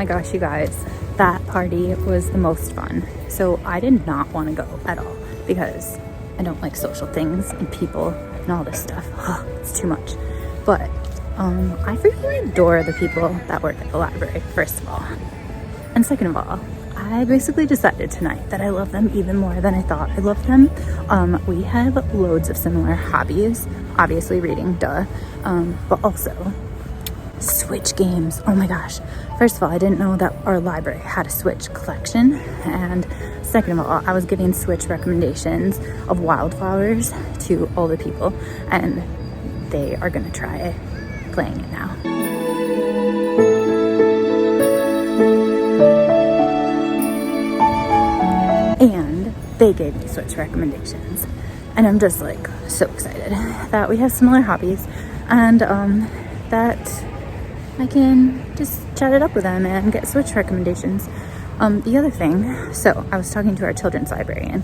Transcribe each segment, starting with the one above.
my gosh, you guys, that party was the most fun. So I did not want to go at all because I don't like social things and people and all this stuff. Oh, it's too much. But I freaking adore the people that work at the library, first of all. And second of all, I basically decided tonight that I love them even more than I thought I loved them. We have loads of similar hobbies, obviously reading, duh, but also Switch games. Oh my gosh. First of all, I didn't know that our library had a Switch collection. And second of all, I was giving Switch recommendations of wildflowers to all the people, and they are gonna try playing it now. And they gave me Switch recommendations. And I'm just like so excited that we have similar hobbies and that I can just chat it up with them and get Switch recommendations. The other thing, so I was talking to our children's librarian,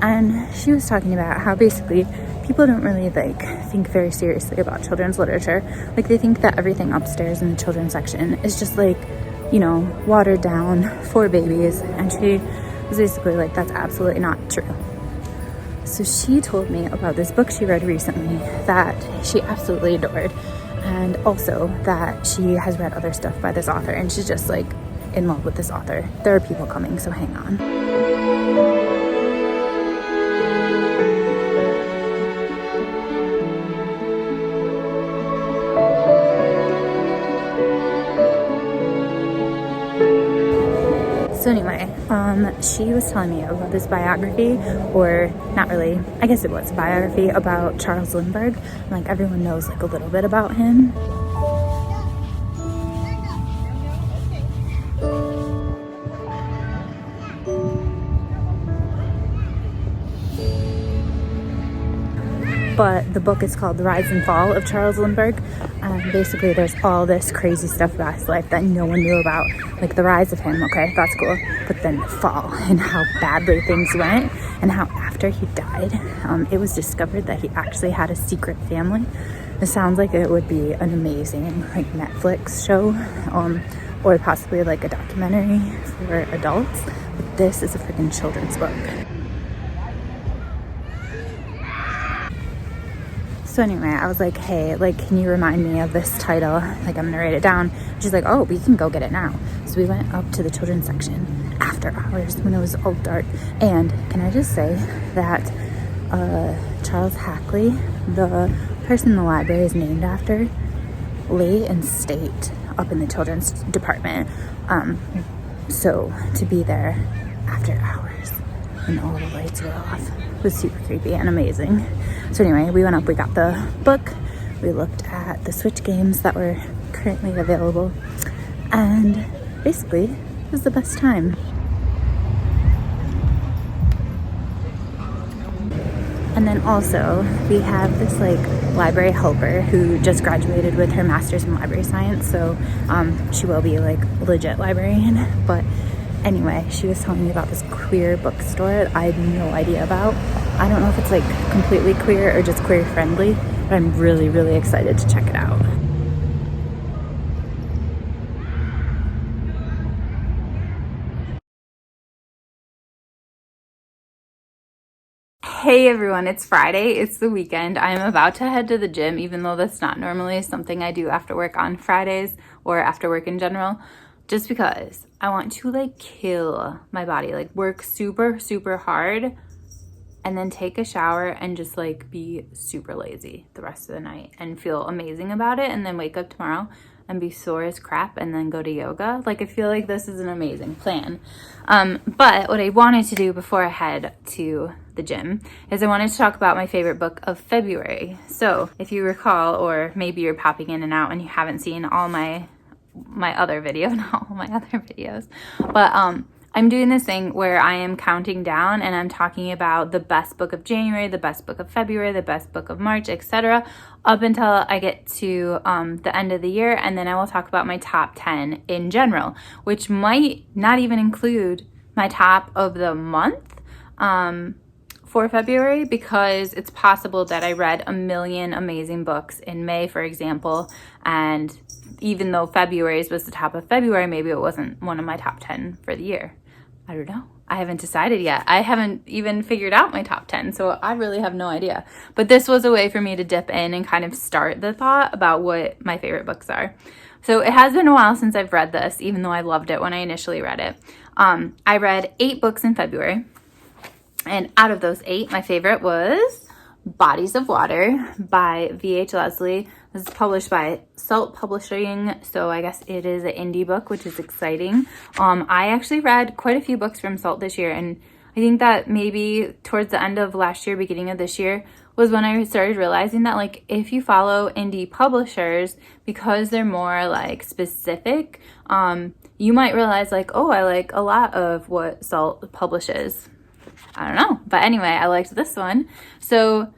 and she was talking about how basically people don't really think very seriously about children's literature. Like they think that everything upstairs in the children's section is just watered down for babies, and she was basically like, that's absolutely not true. So she told me about this book she read recently that she absolutely adored, and also that she has read other stuff by this author, and she's just like in love with this author. There are people coming, so hang on. So anyway, she was telling me about this biography, or not really, I guess it was a biography about Charles Lindbergh. Like everyone knows like a little bit about him. But the book is called The Rise and Fall of Charles Lindbergh. Basically, there's all this crazy stuff about his life that no one knew about. Like the rise of him, okay, that's cool. But then the fall and how badly things went, and how after he died, it was discovered that he actually had a secret family. It sounds like it would be an amazing Netflix show, or possibly like a documentary for adults. But this is a freaking children's book. So anyway, I was like, hey, can you remind me of this title? I'm gonna write it down. She's like, oh, we can go get it now. So we went up to the children's section after hours when it was all dark. And can I just say that Charles Hackley, the person in the library is named after, lay in state up in the children's department. So to be there after hours when all the lights were off was super creepy and amazing. So anyway, we went up, we got the book, we looked at the Switch games that were currently available, and basically it was the best time. And then also we have this library helper who just graduated with her master's in library science, so she will be a legit librarian. But anyway, she was telling me about this queer bookstore that I had no idea about. I don't know if it's completely queer or just queer friendly, but I'm really, really excited to check it out. Hey everyone, it's Friday, it's the weekend. I am about to head to the gym, even though that's not normally something I do after work on Fridays or after work in general, just because I want to kill my body, work super, super hard, and then take a shower and just be super lazy the rest of the night and feel amazing about it, and then wake up tomorrow and be sore as crap and then go to yoga. I feel like this is an amazing plan. But what I wanted to do before I head to the gym is I wanted to talk about my favorite book of February. So if you recall, or maybe you're popping in and out and you haven't seen all my other videos, but I'm doing this thing where I am counting down and I'm talking about the best book of January, the best book of February, the best book of March, etc. up until I get to the end of the year, and then I will talk about my top 10 in general, which might not even include my top of the month for February because it's possible that I read a million amazing books in May, for example, and even though February's was the top of February, maybe it wasn't one of my top 10 for the year. I don't know. I haven't decided yet. I haven't even figured out my top 10, so I really have no idea. But this was a way for me to dip in and kind of start the thought about what my favorite books are. So it has been a while since I've read this, even though I loved it when I initially read it. I read 8 books in February, and out of those 8, my favorite was Bodies of Water by V.H. Leslie. This is published by Salt Publishing, so I guess it is an indie book, which is exciting. I actually read quite a few books from Salt this year, and I think that maybe towards the end of last year, beginning of this year, was when I started realizing that, like, if you follow indie publishers, because they're more, like, specific, you might realize, like, oh, I like a lot of what Salt publishes. I don't know. But anyway, I liked this one. So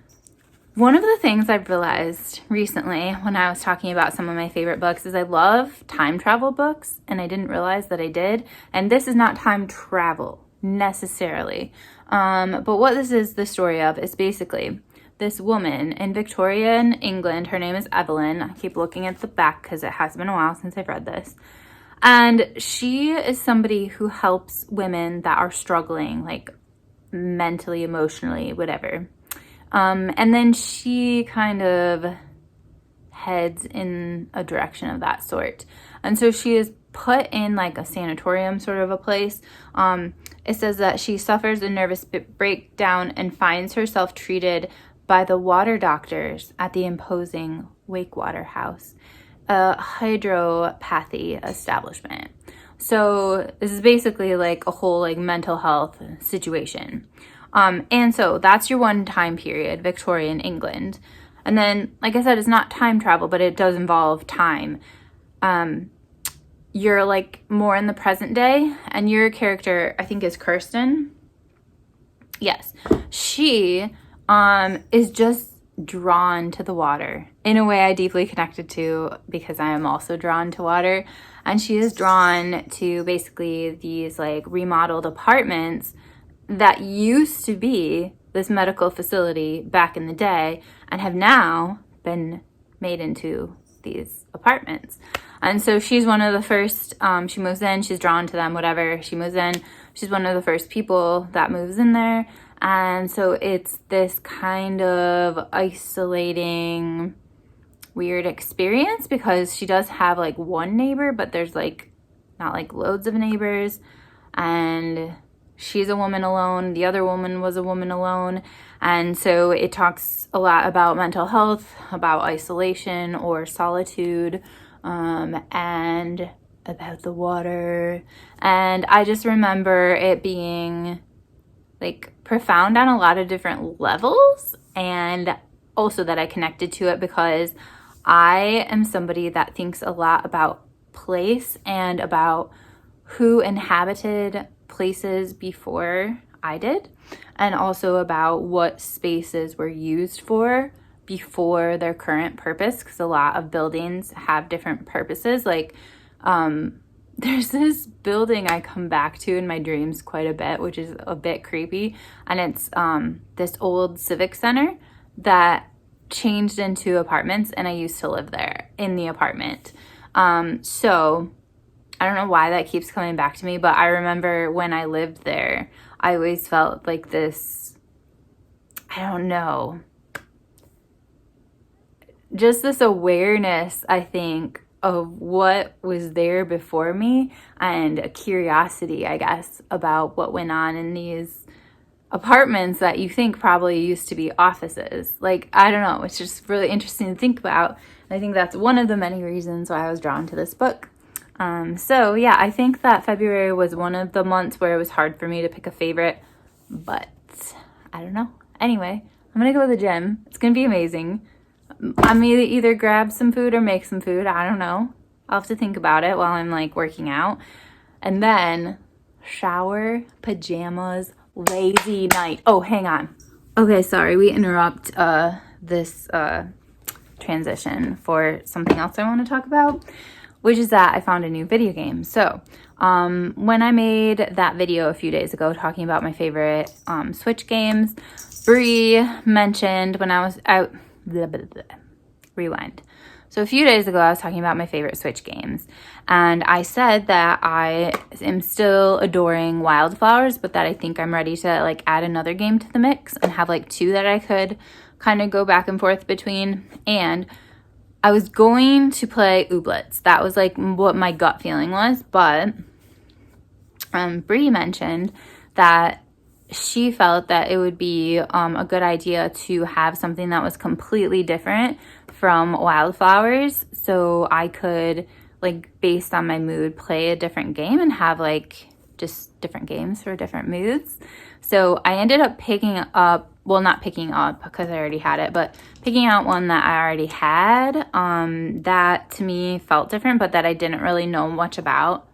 one of the things I've realized recently when I was talking about some of my favorite books is I love time travel books, and I didn't realize that I did. And this is not time travel necessarily. But what this is the story of is basically this woman in Victorian England. Her name is Evelyn. I keep looking at the back because it has been a while since I've read this. And she is somebody who helps women that are struggling, like mentally, emotionally, whatever. And then she kind of heads in a direction of that sort. And so she is put in like a sanatorium sort of a place. It says that she suffers a nervous breakdown and finds herself treated by the water doctors at the imposing Wakewater House, a hydropathy establishment. So this is basically like a whole like mental health situation. And so that's your one time period, Victorian England. And then, like I said, it's not time travel, but it does involve time. You're like more in the present day, and your character, I think, is Kirsten. Yes. She is just drawn to the water in a way I deeply connected to because I am also drawn to water. And she is drawn to basically these like remodeled apartments that used to be this medical facility back in the day and have now been made into these apartments. And so she's one of the first, she moves in, she's drawn to them, whatever, she moves in, she's one of the first people that moves in there. And so it's this kind of isolating, weird experience because she does have like one neighbor, but there's like not like loads of neighbors, and she's a woman alone, the other woman was a woman alone. And so it talks a lot about mental health, about isolation or solitude, and about the water. And I just remember it being like profound on a lot of different levels, and also that I connected to it because I am somebody that thinks a lot about place and about who inhabited places before I did, and also about what spaces were used for before their current purpose, because a lot of buildings have different purposes. Like there's this building I come back to in my dreams quite a bit, which is a bit creepy, and it's this old civic center that changed into apartments, and I used to live there in the apartment. So I don't know why that keeps coming back to me, but I remember when I lived there, I always felt like this, I don't know, just this awareness, I think, of what was there before me, and a curiosity, I guess, about what went on in these apartments that you think probably used to be offices. Like, I don't know, it's just really interesting to think about. I think that's one of the many reasons why I was drawn to this book. So yeah, I think that February was one of the months where it was hard for me to pick a favorite, but I don't know. Anyway, I'm gonna go to the gym. It's gonna be amazing. I'm gonna either grab some food or make some food. I don't know. I'll have to think about it while I'm like working out. And then shower, pajamas, lazy night. Oh, hang on. Okay, sorry, we interrupt this transition for something else I want to talk about. which is that I found a new video game. So when I made that video a few days ago talking about my favorite Switch games, Bree mentioned when I was out, rewind. So a few days ago, I was talking about my favorite Switch games, and I said that I am still adoring Wildflowers, but that I think I'm ready to like add another game to the mix and have like two that I could kind of go back and forth between. And I was going to play Ooblets. That was like what my gut feeling was, but Bree mentioned that she felt that it would be a good idea to have something that was completely different from Wildflowers, so I could, like, based on my mood, play a different game and have like just different games for different moods. So I ended up picking up, well, not picking up because I already had it, but picking out one that I already had that to me felt different, but that I didn't really know much about.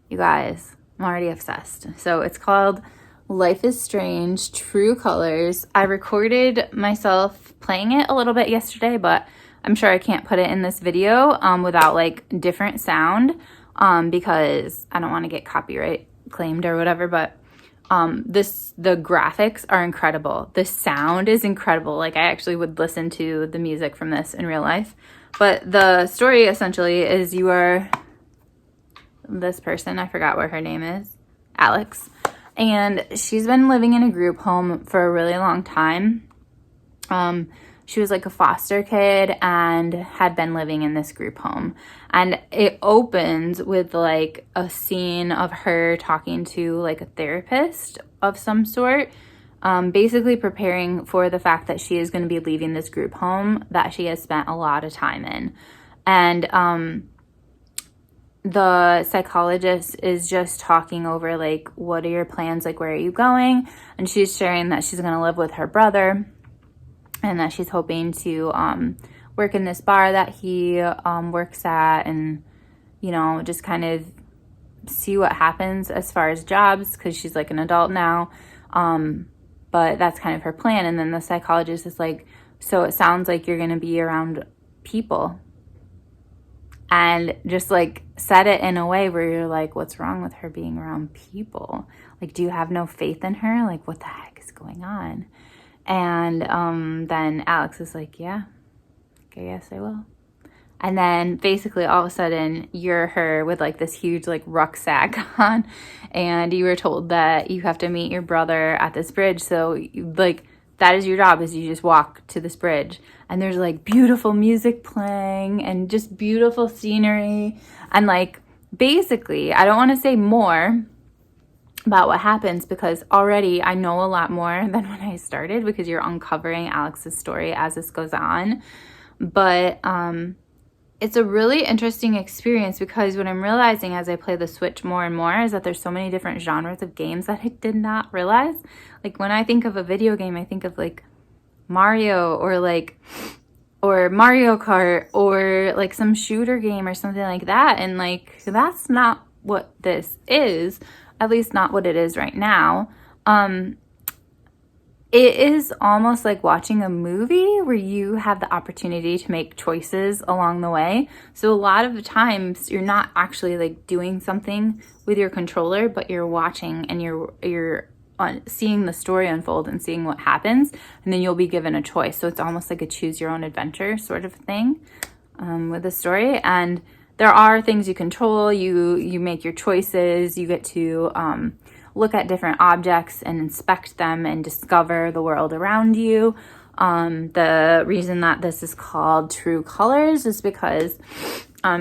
You guys, I'm already obsessed. So it's called Life is Strange True Colors. I recorded myself playing it a little bit yesterday, but I'm sure I can't put it in this video without like different sound because I don't want to get copyright claimed or whatever. But the graphics are incredible. The sound is incredible. Like, I actually would listen to the music from this in real life. But the story essentially is you are this person, I forgot what her name is, Alex. And she's been living in a group home for a really long time. She was like a foster kid and had been living in this group home. And it opens with like a scene of her talking to like a therapist of some sort, basically preparing for the fact that she is going to be leaving this group home that she has spent a lot of time in. And the psychologist is just talking over like, what are your plans? Like, where are you going? And she's sharing that she's going to live with her brother and that she's hoping to work in this bar that he works at, and, you know, just kind of see what happens as far as jobs, because she's like an adult now. But that's kind of her plan. And then the psychologist is like, so it sounds like you're going to be around people. And just like said it in a way where you're like, what's wrong with her being around people? Like, do you have no faith in her? Like, what the heck is going on? And then Alex is like, yeah, okay, yes, I will. And then basically all of a sudden you're her with like this huge like rucksack on, and you were told that you have to meet your brother at this bridge. So like, that is your job, is you just walk to this bridge, and there's like beautiful music playing and just beautiful scenery. And like, basically, I don't want to say more about what happens because already I know a lot more than when I started, because you're uncovering Alex's story as this goes on. But it's a really interesting experience, because what I'm realizing as I play the Switch more and more is that there's so many different genres of games that I did not realize. Like, when I think of a video game, I think of like Mario or Mario Kart or like some shooter game or something like that. And like, that's not what this is, at least not what it is right now. It is almost like watching a movie where you have the opportunity to make choices along the way. So a lot of the times you're not actually like doing something with your controller, but you're watching and you're seeing the story unfold and seeing what happens, and then you'll be given a choice. So it's almost like a choose your own adventure sort of thing with the story. And there are things you control. You make your choices. You get to look at different objects and inspect them and discover the world around you. The reason that this is called True Colors is because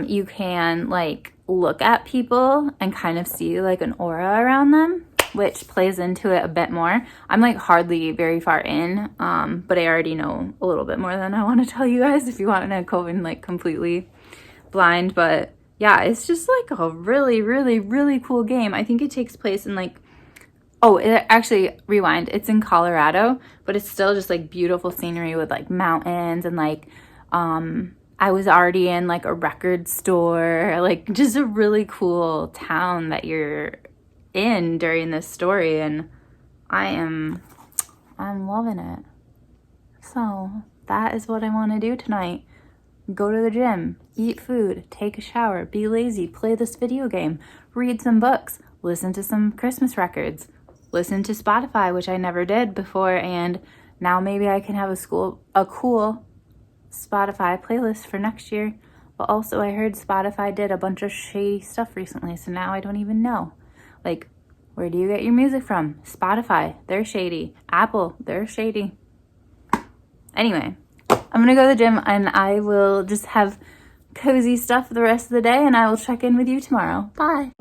you can like look at people and kind of see like an aura around them, which plays into it a bit more. I'm like hardly very far in, but I already know a little bit more than I want to tell you guys if you want to go in like completely blind. But yeah, it's just like a really, really, really cool game. I think it takes place in like, oh, it actually, rewind, it's in Colorado, but it's still just like beautiful scenery with like mountains and like, I was already in like a record store, like just a really cool town that you're in during this story. And I'm loving it. So that is what I want to do tonight. go to the gym, eat food, take a shower, be lazy, play this video game, read some books, listen to some Christmas records, listen to Spotify, which I never did before, and now maybe I can have a cool Spotify playlist for next year. But also I heard Spotify did a bunch of shady stuff recently, so now I don't even know. Like, where do you get your music from? Spotify, they're shady. Apple, they're shady. Anyway, I'm gonna go to the gym and I will just have cozy stuff the rest of the day, and I will check in with you tomorrow. Bye.